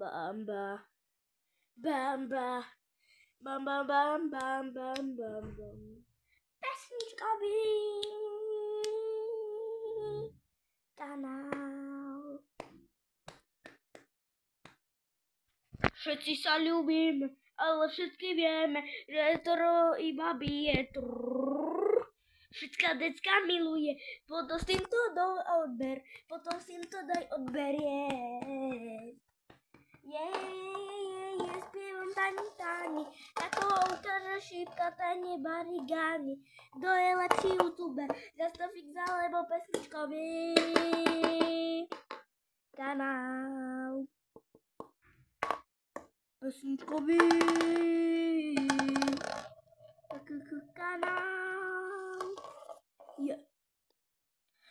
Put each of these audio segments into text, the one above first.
Bamba. Bamba. Bam, bam, bam, bam, bam, bam, bam. Pesničkový kanál. Všetci sa ľúbime, ale všetky vieme, že to iba bije. Všetká decka miluje, potom s týmto odber, potom s týmto daj odberie. Spievam tani, ako ukáže šípka tani barigány. Kto je lepší youtuber, Zastafix alebo pesničkový kanál. Pesničkový kanál.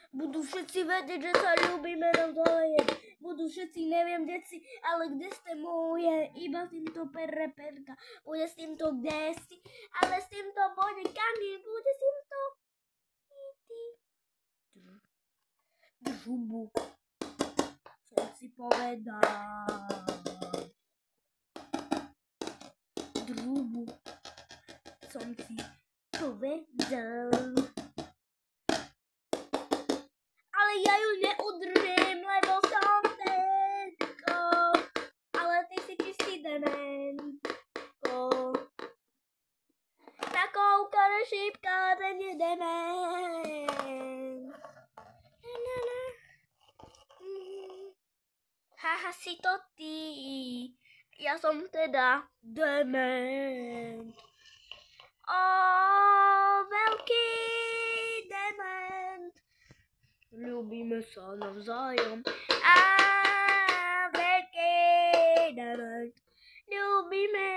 Budú všetci vedieť, že sa ľúbime navzájem. Budú všetci, neviem deci, ale kde ste moje. Iba s týmto pereperka, bude s týmto kde si, ale s týmto bude Kamil, bude s týmto Držubu. Som si povedal. Drubu som si povedal. Ale ja ju neudržím, lebo som tenko. Ale ty si čistý dementko. Taková šípka, ten je dement. Haha, si to ty. Ja som teda dement. Veľký dement. Ľúbime sa navzájom. Veľký dement. Ľúbime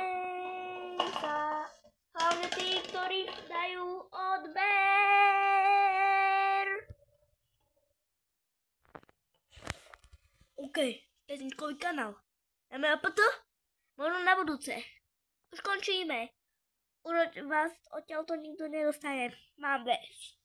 sa. Hlavne tí, ktorí dajú odber. OK, pesničkový kanál. Dáme a potom? Možno na budúce. Už končíme. Už vás odtiaľto nikto nedostane. Mám veš.